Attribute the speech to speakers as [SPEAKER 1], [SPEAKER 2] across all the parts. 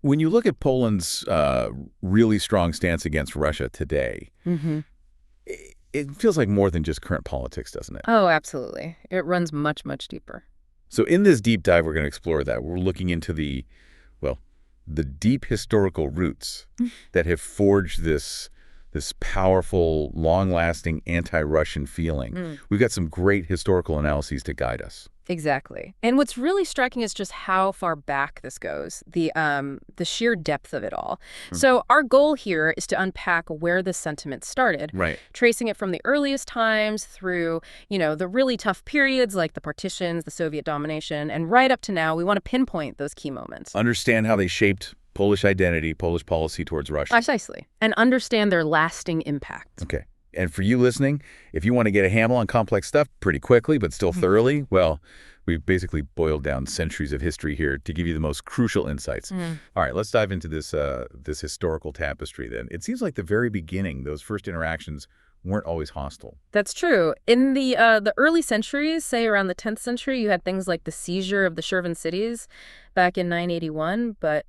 [SPEAKER 1] When you look at Poland's really strong stance against Russia today, it feels like more than just current politics, doesn't it?
[SPEAKER 2] Oh, absolutely. It runs much, much deeper.
[SPEAKER 1] So in this deep dive, we're going to explore that. We're looking into well, the deep historical roots that have forged this powerful, long-lasting anti-Russian feeling. We've got some great historical analyses to guide us.
[SPEAKER 2] Exactly. And what's really striking is just how far back this goes, the sheer depth of it all. So our goal here is to unpack where this sentiment started,
[SPEAKER 1] Right.
[SPEAKER 2] tracing it from the earliest times through, the really tough periods like the partitions, the Soviet domination, and right up to now. We want to pinpoint those key moments.
[SPEAKER 1] Understand how they shaped Polish identity, Polish policy towards Russia.
[SPEAKER 2] Precisely. And understand their lasting impact.
[SPEAKER 1] Okay. And for you listening, if you want to get a handle on complex stuff pretty quickly but still thoroughly, well, we've basically boiled down centuries of history here to give you the most crucial insights. All right, let's dive into this historical tapestry then. It seems like the very beginning, those first interactions weren't always hostile.
[SPEAKER 2] That's true. In the early centuries, say around the 10th century, you had things like the seizure of the Shervan cities back in 981, but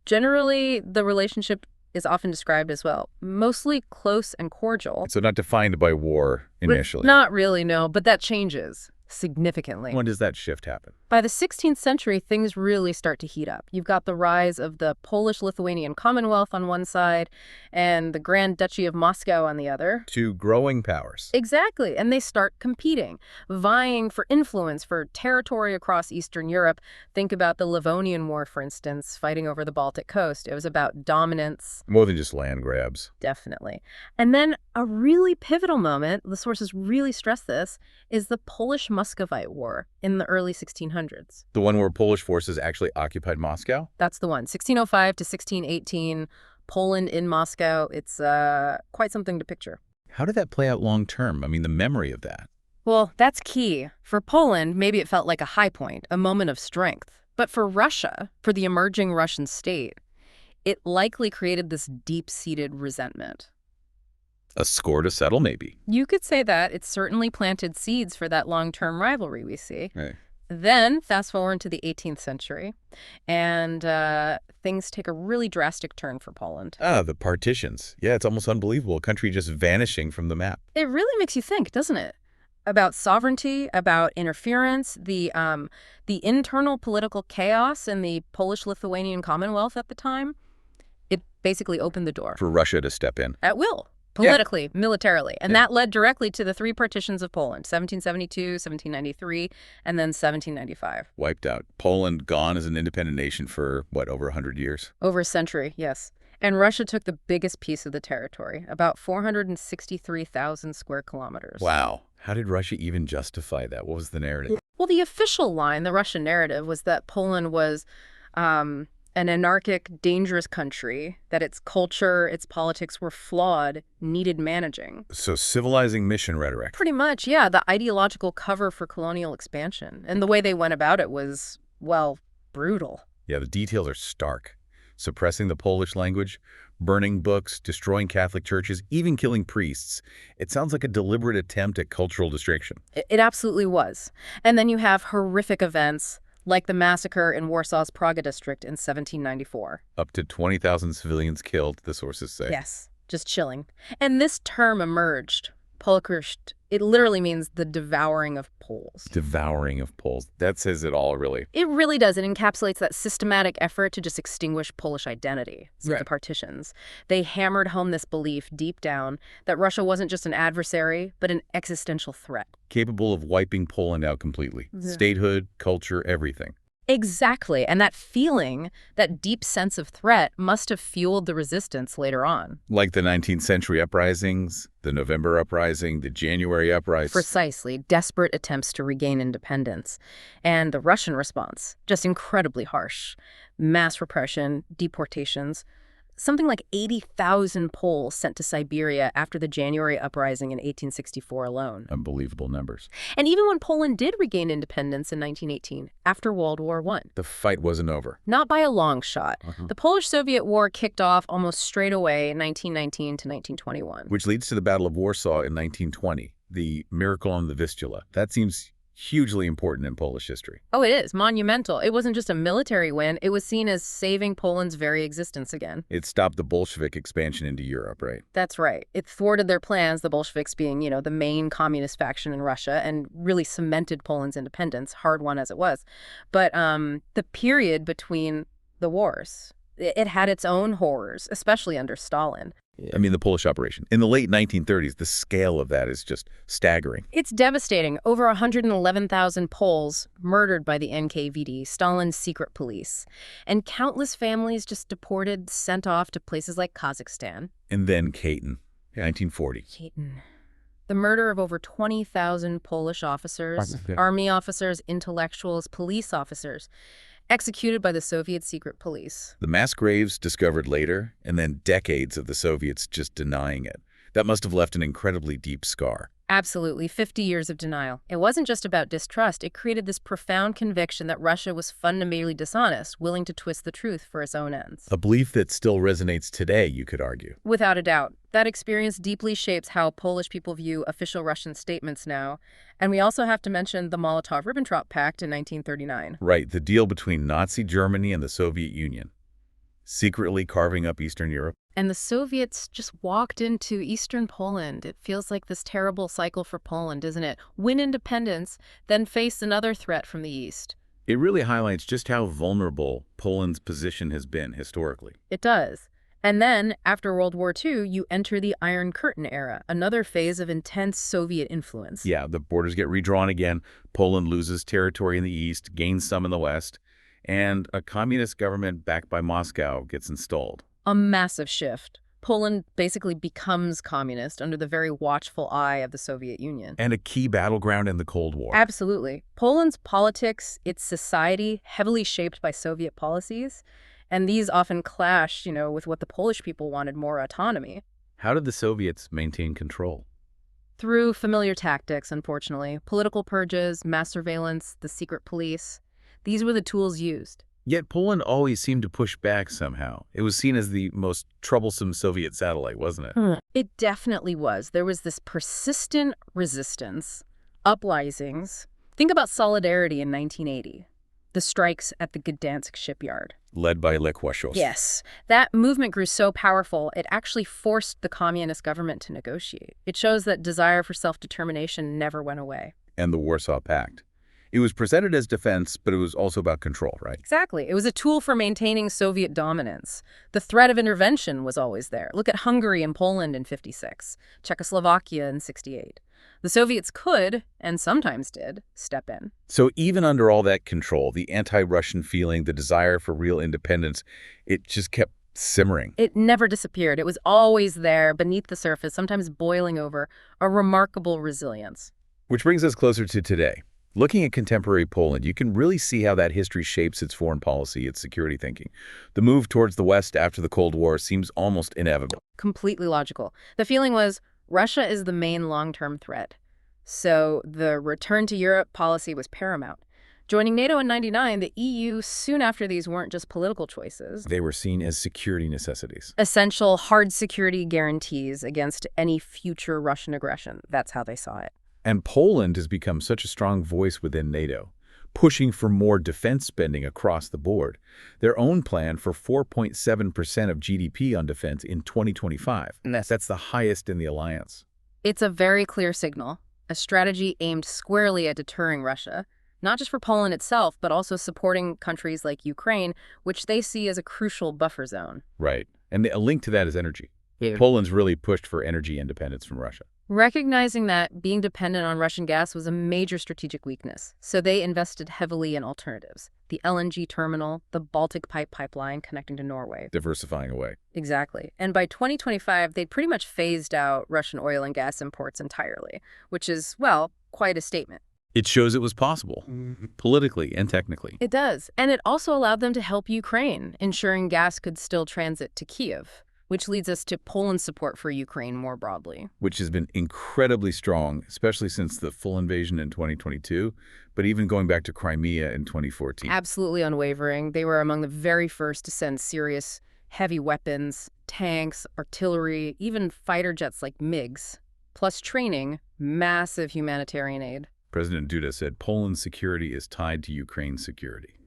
[SPEAKER 2] generally the relationship is often described as, well, mostly close and cordial.
[SPEAKER 1] So not defined by war initially.
[SPEAKER 2] Not really, no, but that changes significantly.
[SPEAKER 1] When does that shift happen?
[SPEAKER 2] By the 16th century, things really start to heat up. You've got the rise of the Polish-Lithuanian Commonwealth on one side and the Grand Duchy of Moscow on the other.
[SPEAKER 1] Two growing powers.
[SPEAKER 2] Exactly, and they start competing, vying for influence, for territory across Eastern Europe. Think about the Livonian War, for instance, fighting over the Baltic coast. It was about dominance.
[SPEAKER 1] More than just land grabs.
[SPEAKER 2] Definitely. And then a really pivotal moment, the sources really stress this, is the Polish-Muscovite War in the early 1600s.
[SPEAKER 1] The one where Polish forces actually occupied Moscow?
[SPEAKER 2] That's the one. 1605 to 1618, Poland in Moscow. It's quite something to picture.
[SPEAKER 1] How did that play out long term? I mean, the memory of that.
[SPEAKER 2] Well, that's key. For Poland, maybe it felt like a high point, a moment of strength. But for Russia, for the emerging Russian state, it likely created this deep-seated resentment.
[SPEAKER 1] A score to settle, maybe.
[SPEAKER 2] You could say that. It certainly planted seeds for that long-term rivalry we see.
[SPEAKER 1] Right.
[SPEAKER 2] Then, fast forward to the 18th century, and things take a really drastic turn for Poland.
[SPEAKER 1] The partitions. Yeah, it's almost unbelievable. A country just vanishing from the map.
[SPEAKER 2] It really makes you think, doesn't it? About sovereignty, about interference, the internal political chaos in the Polish-Lithuanian Commonwealth at the time. It basically opened the door.
[SPEAKER 1] For Russia to step in.
[SPEAKER 2] At will. Politically, militarily. And that led directly to the three partitions of Poland, 1772, 1793, and then 1795.
[SPEAKER 1] Wiped out. Poland gone as an independent nation for, what, over 100 years?
[SPEAKER 2] Over a century, yes. And Russia took the biggest piece of the territory, about 463,000 square kilometers.
[SPEAKER 1] Wow. How did Russia even justify that? What was the narrative?
[SPEAKER 2] Well, the official line, the Russian narrative, was that Poland was an anarchic, dangerous country, that its culture, its politics were flawed, needed managing.
[SPEAKER 1] So civilizing mission rhetoric.
[SPEAKER 2] Pretty much, yeah. The ideological cover for colonial expansion. And the way they went about it was, well, brutal.
[SPEAKER 1] Yeah, the details are stark. Suppressing the Polish language, burning books, destroying Catholic churches, even killing priests. It sounds like a deliberate attempt at cultural destruction.
[SPEAKER 2] It absolutely was. And then you have horrific events like the massacre in Warsaw's Praga district in 1794.
[SPEAKER 1] Up to 20,000 civilians killed, the sources say.
[SPEAKER 2] Yes, just chilling. And this term emerged, Polkursht. It literally means the devouring of Poles.
[SPEAKER 1] Devouring of Poles. That says it all, really.
[SPEAKER 2] It really does. It encapsulates that systematic effort to just extinguish Polish identity. So the partitions. They hammered home this belief deep down that Russia wasn't just an adversary, but an existential threat.
[SPEAKER 1] Capable of wiping Poland out completely. Statehood, culture, everything.
[SPEAKER 2] Exactly. And that feeling, that deep sense of threat, must have fueled the resistance later on.
[SPEAKER 1] Like the 19th century uprisings, the November uprising, the January uprising.
[SPEAKER 2] Precisely. Desperate attempts to regain independence. And the Russian response, just incredibly harsh. Mass repression, deportations. Something like 80,000 Poles sent to Siberia after the January uprising in 1864 alone.
[SPEAKER 1] Unbelievable numbers.
[SPEAKER 2] And even when Poland did regain independence in 1918, after World War I.
[SPEAKER 1] The fight wasn't over.
[SPEAKER 2] Not by a long shot. The Polish-Soviet War kicked off almost straight away in 1919 to 1921.
[SPEAKER 1] Which leads to the Battle of Warsaw in 1920, the miracle on the Vistula. That seems hugely important in Polish history.
[SPEAKER 2] Oh, it is monumental. It wasn't just a military win. It was seen as saving Poland's very existence again.
[SPEAKER 1] It stopped the Bolshevik expansion into Europe, right?
[SPEAKER 2] That's right. It thwarted their plans, the Bolsheviks being, the main communist faction in Russia, and really cemented Poland's independence, hard won as it was. But the period between the wars, it had its own horrors, especially under Stalin.
[SPEAKER 1] I mean, the Polish operation. In the late 1930s, the scale of that is just staggering.
[SPEAKER 2] It's devastating. Over 111,000 Poles murdered by the NKVD, Stalin's secret police. And countless families just deported, sent off to places like Kazakhstan.
[SPEAKER 1] And then Katyn, 1940.
[SPEAKER 2] Katyn. The murder of over 20,000 Polish officers, army officers, intellectuals, police officers, executed by the Soviet secret police.
[SPEAKER 1] The mass graves discovered later, and then decades of the Soviets just denying it. That must have left an incredibly deep scar.
[SPEAKER 2] Absolutely, 50 years of denial. It wasn't just about distrust. It created this profound conviction that Russia was fundamentally dishonest, willing to twist the truth for its own ends.
[SPEAKER 1] A belief that still resonates today, you could argue.
[SPEAKER 2] Without a doubt. That experience deeply shapes how Polish people view official Russian statements now. And we also have to mention the Molotov-Ribbentrop Pact in 1939.
[SPEAKER 1] Right, the deal between Nazi Germany and the Soviet Union, secretly carving up Eastern Europe.
[SPEAKER 2] And the Soviets just walked into Eastern Poland. It feels like this terrible cycle for Poland, isn't it? Win independence, then face another threat from the East.
[SPEAKER 1] It really highlights just how vulnerable Poland's position has been historically.
[SPEAKER 2] It does. And then, after World War II, you enter the Iron Curtain era, another phase of intense Soviet influence.
[SPEAKER 1] Yeah, the borders get redrawn again. Poland loses territory in the east, gains some in the west, and a communist government backed by Moscow gets installed.
[SPEAKER 2] A massive shift. Poland basically becomes communist under the very watchful eye of the Soviet Union.
[SPEAKER 1] And a key battleground in the Cold War.
[SPEAKER 2] Absolutely. Poland's politics, its society, heavily shaped by Soviet policies, and these often clash, with what the Polish people wanted, more autonomy.
[SPEAKER 1] How did the Soviets maintain control?
[SPEAKER 2] Through familiar tactics, unfortunately. Political purges, mass surveillance, the secret police. These were the tools used.
[SPEAKER 1] Yet Poland always seemed to push back somehow. It was seen as the most troublesome Soviet satellite, wasn't it?
[SPEAKER 2] It definitely was. There was this persistent resistance, uprisings. Think about Solidarity in 1980, the strikes at the Gdansk shipyard.
[SPEAKER 1] Led by Lech Walesa.
[SPEAKER 2] Yes. That movement grew so powerful, it actually forced the communist government to negotiate. It shows that desire for self-determination never went away.
[SPEAKER 1] And the Warsaw Pact. It was presented as defense, but it was also about control, right?
[SPEAKER 2] Exactly. It was a tool for maintaining Soviet dominance. The threat of intervention was always there. Look at Hungary and Poland in '56, Czechoslovakia in '68. The Soviets could, and sometimes did, step in.
[SPEAKER 1] So even under all that control, the anti-Russian feeling, the desire for real independence, it just kept simmering.
[SPEAKER 2] It never disappeared. It was always there, beneath the surface, sometimes boiling over, a remarkable resilience.
[SPEAKER 1] Which brings us closer to today. Looking at contemporary Poland, you can really see how that history shapes its foreign policy, its security thinking. The move towards the West after the Cold War seems almost inevitable.
[SPEAKER 2] Completely logical. The feeling was Russia is the main long-term threat. So the return to Europe policy was paramount. Joining NATO in '99, the EU soon after these weren't just political choices.
[SPEAKER 1] They were seen as security necessities.
[SPEAKER 2] Essential hard security guarantees against any future Russian aggression. That's how they saw it.
[SPEAKER 1] And Poland has become such a strong voice within NATO, pushing for more defense spending across the board. Their own plan for 4.7% of GDP on defense in 2025. That's the highest in the alliance.
[SPEAKER 2] It's a very clear signal, a strategy aimed squarely at deterring Russia, not just for Poland itself, but also supporting countries like Ukraine, which they see as a crucial buffer zone.
[SPEAKER 1] Right. And a link to that is energy. Yeah. Poland's really pushed for energy independence from Russia.
[SPEAKER 2] Recognizing that being dependent on Russian gas was a major strategic weakness, so they invested heavily in alternatives. The LNG terminal, the Baltic pipeline connecting to Norway.
[SPEAKER 1] Diversifying away.
[SPEAKER 2] Exactly. And by 2025, they'd pretty much phased out Russian oil and gas imports entirely, which is, well, quite a statement.
[SPEAKER 1] It shows it was possible, politically and technically.
[SPEAKER 2] It does. And it also allowed them to help Ukraine, ensuring gas could still transit to Kyiv. Which leads us to Poland's support for Ukraine more broadly.
[SPEAKER 1] Which has been incredibly strong, especially since the full invasion in 2022, but even going back to Crimea in 2014.
[SPEAKER 2] Absolutely unwavering. They were among the very first to send serious, heavy weapons, tanks, artillery, even fighter jets like MiGs, plus training, massive humanitarian aid.
[SPEAKER 1] President Duda said Poland's security is tied to Ukraine's security.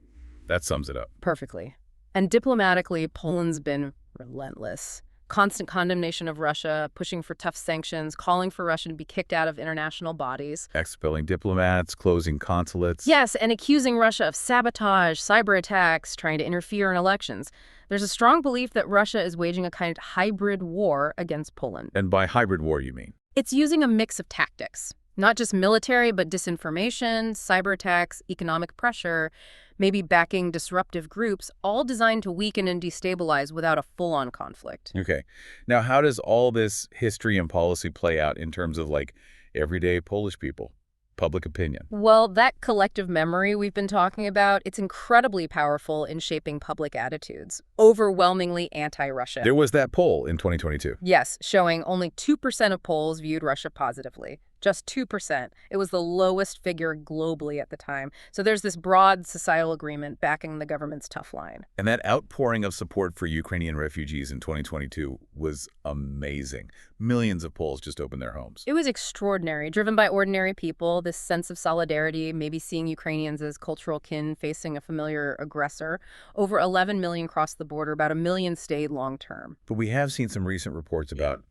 [SPEAKER 1] That sums it up.
[SPEAKER 2] Perfectly. And diplomatically, Poland's been relentless. Constant condemnation of Russia, pushing for tough sanctions, calling for Russia to be kicked out of international bodies.
[SPEAKER 1] Expelling diplomats, closing consulates.
[SPEAKER 2] Yes, and accusing Russia of sabotage, cyber attacks, trying to interfere in elections. There's a strong belief that Russia is waging a kind of hybrid war against Poland.
[SPEAKER 1] And by hybrid war, you mean?
[SPEAKER 2] It's using a mix of tactics, not just military, but disinformation, cyber attacks, economic pressure, maybe backing disruptive groups, all designed to weaken and destabilize without a full-on conflict.
[SPEAKER 1] Okay. Now, how does all this history and policy play out in terms of, like, everyday Polish people, public opinion?
[SPEAKER 2] Well, that collective memory we've been talking about, it's incredibly powerful in shaping public attitudes, overwhelmingly anti-Russia.
[SPEAKER 1] There was that poll in 2022.
[SPEAKER 2] Yes, showing only 2% of Poles viewed Russia positively. Just 2%. It was the lowest figure globally at the time. So there's this broad societal agreement backing the government's tough line.
[SPEAKER 1] And that outpouring of support for Ukrainian refugees in 2022 was amazing. Millions of Poles just opened their homes.
[SPEAKER 2] It was extraordinary, driven by ordinary people, this sense of solidarity, maybe seeing Ukrainians as cultural kin facing a familiar aggressor. Over 11 million crossed the border, about 1 million stayed long term.
[SPEAKER 1] But we have seen some recent reports about,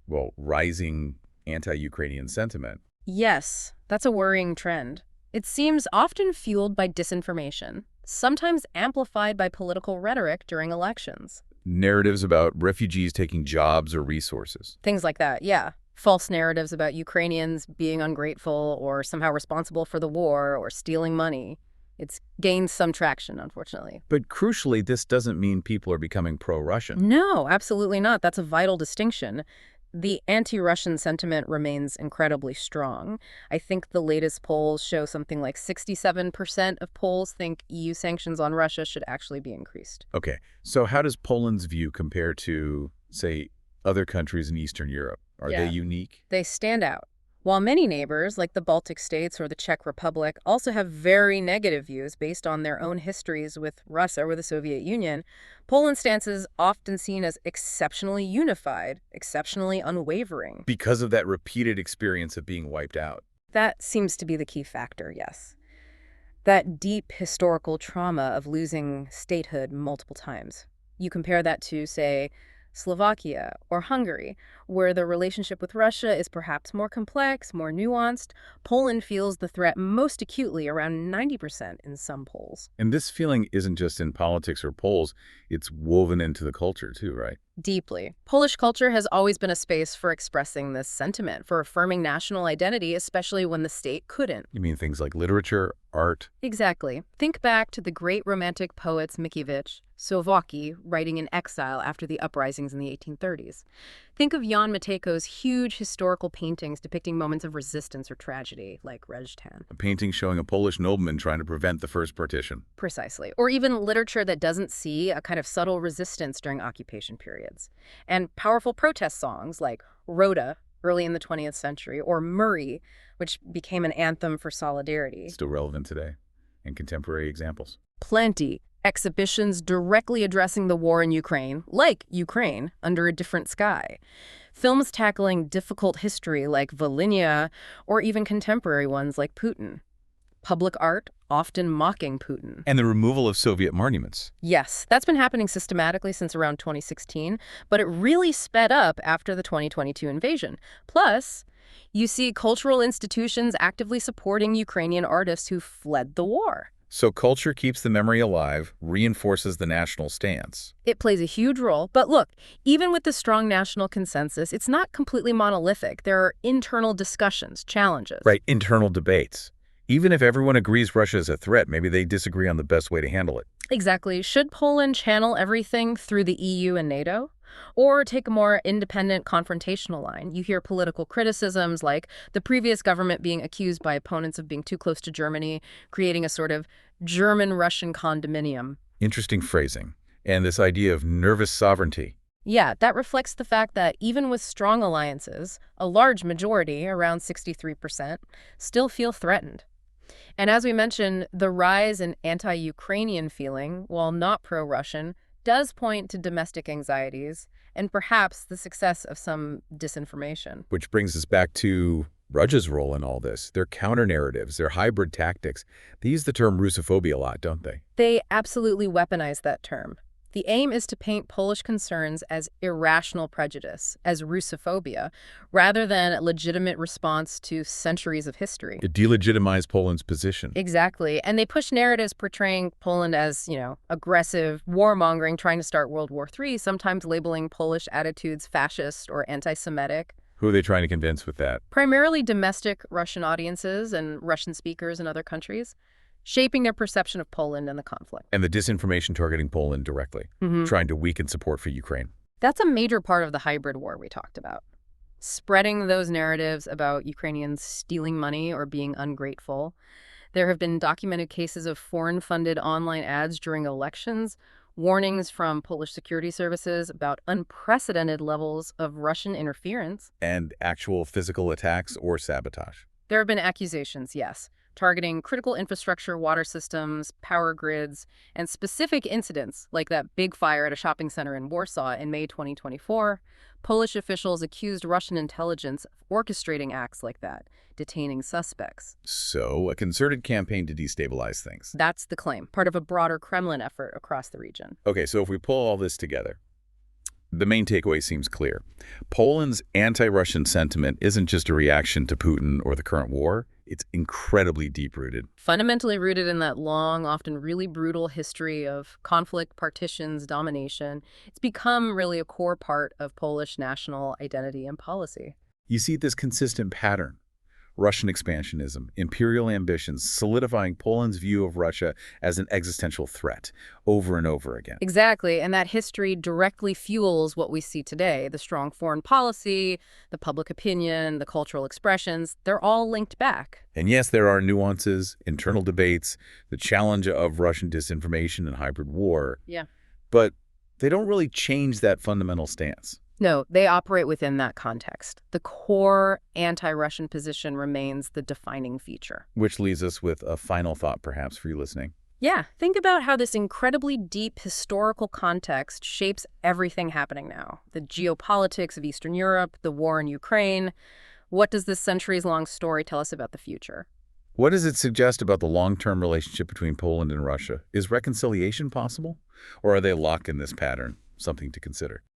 [SPEAKER 1] well, rising anti-Ukrainian sentiment.
[SPEAKER 2] Yes, that's a worrying trend. It seems often fueled by disinformation, sometimes amplified by political rhetoric during elections.
[SPEAKER 1] Narratives about refugees taking jobs or resources.
[SPEAKER 2] Things like that, yeah. False narratives about Ukrainians being ungrateful or somehow responsible for the war or stealing money. It's gained some traction, unfortunately.
[SPEAKER 1] But crucially, this doesn't mean people are becoming pro-Russian.
[SPEAKER 2] No, absolutely not. That's a vital distinction. The anti-Russian sentiment remains incredibly strong. I think the latest polls show something like 67% of Poles think EU sanctions on Russia should actually be increased.
[SPEAKER 1] Okay, so how does Poland's view compare to, say, other countries in Eastern Europe? Are they unique?
[SPEAKER 2] They stand out. While many neighbors, like the Baltic states or the Czech Republic, also have very negative views based on their own histories with Russia or the Soviet Union, Poland's stance is often seen as exceptionally unified, exceptionally unwavering.
[SPEAKER 1] Because of that repeated experience of being wiped out.
[SPEAKER 2] That seems to be the key factor, yes. That deep historical trauma of losing statehood multiple times. You compare that to, say, Slovakia or Hungary, where the relationship with Russia is perhaps more complex, more nuanced. Poland feels the threat most acutely, around 90% in some polls.
[SPEAKER 1] And this feeling isn't just in politics or polls, it's woven into the culture too, right?
[SPEAKER 2] Deeply. Polish culture has always been a space for expressing this sentiment, for affirming national identity, especially when the state couldn't.
[SPEAKER 1] You mean things like literature, art?
[SPEAKER 2] Exactly. Think back to the great romantic poets Mickiewicz, Słowacki, writing in exile after the uprisings in the 1830s. Think of Jan Matejko's huge historical paintings depicting moments of resistance or tragedy, like Rejtan.
[SPEAKER 1] A painting showing a Polish nobleman trying to prevent the first partition.
[SPEAKER 2] Precisely. Or even literature that doesn't see a kind of subtle resistance during occupation periods. And powerful protest songs like Rhoda, early in the 20th century, or Murray, which became an anthem for solidarity.
[SPEAKER 1] Still relevant today. And contemporary examples.
[SPEAKER 2] Plenty. Exhibitions directly addressing the war in Ukraine, like Ukraine, under a different sky. Films tackling difficult history like Volhynia, or even contemporary ones like Putin. Public art often mocking Putin.
[SPEAKER 1] And the removal of Soviet monuments.
[SPEAKER 2] Yes, that's been happening systematically since around 2016, but it really sped up after the 2022 invasion. Plus, you see cultural institutions actively supporting Ukrainian artists who fled the war.
[SPEAKER 1] So culture keeps the memory alive, reinforces the national stance.
[SPEAKER 2] It plays a huge role. But look, even with the strong national consensus, it's not completely monolithic. There are internal discussions, challenges.
[SPEAKER 1] Right, internal debates. Even if everyone agrees Russia is a threat, maybe they disagree on the best way to handle it.
[SPEAKER 2] Exactly. Should Poland channel everything through the EU and NATO? Or take a more independent confrontational line? You hear political criticisms like the previous government being accused by opponents of being too close to Germany, creating a sort of German-Russian condominium.
[SPEAKER 1] Interesting phrasing. And this idea of nervous sovereignty.
[SPEAKER 2] Yeah, that reflects the fact that even with strong alliances, a large majority, around 63%, still feel threatened. And as we mentioned, the rise in anti-Ukrainian feeling, while not pro-Russian, does point to domestic anxieties and perhaps the success of some disinformation.
[SPEAKER 1] Which brings us back to Russia's role in all this, their counter-narratives, their hybrid tactics, they use the term Russophobia a lot, don't they?
[SPEAKER 2] They absolutely weaponize that term. The aim is to paint Polish concerns as irrational prejudice, as Russophobia, rather than a legitimate response to centuries of history.
[SPEAKER 1] To delegitimize Poland's position.
[SPEAKER 2] Exactly. And they push narratives portraying Poland as, aggressive, warmongering, trying to start World War III, sometimes labeling Polish attitudes fascist or anti-Semitic.
[SPEAKER 1] Who are they trying to convince with that?
[SPEAKER 2] Primarily domestic Russian audiences and Russian speakers in other countries, shaping their perception of Poland and the conflict.
[SPEAKER 1] And the disinformation targeting Poland directly, trying to weaken support for Ukraine.
[SPEAKER 2] That's a major part of the hybrid war we talked about. Spreading those narratives about Ukrainians stealing money or being ungrateful. There have been documented cases of foreign-funded online ads during elections, warnings from Polish security services about unprecedented levels of Russian interference.
[SPEAKER 1] And actual physical attacks or sabotage.
[SPEAKER 2] There have been accusations, yes, targeting critical infrastructure, water systems, power grids, and specific incidents like that big fire at a shopping center in Warsaw in May 2024. Polish officials accused Russian intelligence of orchestrating acts like that, detaining suspects.
[SPEAKER 1] So, a concerted campaign to destabilize things.
[SPEAKER 2] That's the claim, part of a broader Kremlin effort across the region.
[SPEAKER 1] Okay, so if we pull all this together, the main takeaway seems clear. Poland's anti-Russian sentiment isn't just a reaction to Putin or the current war. It's incredibly deep-rooted.
[SPEAKER 2] Fundamentally rooted in that long, often really brutal history of conflict, partitions, domination. It's become really a core part of Polish national identity and policy.
[SPEAKER 1] You see this consistent pattern. Russian expansionism, imperial ambitions, solidifying Poland's view of Russia as an existential threat over and over again.
[SPEAKER 2] Exactly, and that history directly fuels what we see today. The strong foreign policy, the public opinion, the cultural expressions, they're all linked back.
[SPEAKER 1] And yes, there are nuances, internal debates, the challenge of Russian disinformation and hybrid war.
[SPEAKER 2] Yeah.
[SPEAKER 1] But they don't really change that fundamental stance.
[SPEAKER 2] No, they operate within that context. The core anti-Russian position remains the defining feature.
[SPEAKER 1] Which leaves us with a final thought, perhaps, for you listening.
[SPEAKER 2] Yeah, think about how this incredibly deep historical context shapes everything happening now. The geopolitics of Eastern Europe, the war in Ukraine. What does this centuries-long story tell us about the future?
[SPEAKER 1] What does it suggest about the long-term relationship between Poland and Russia? Is reconciliation possible? Or are they locked in this pattern? Something to consider.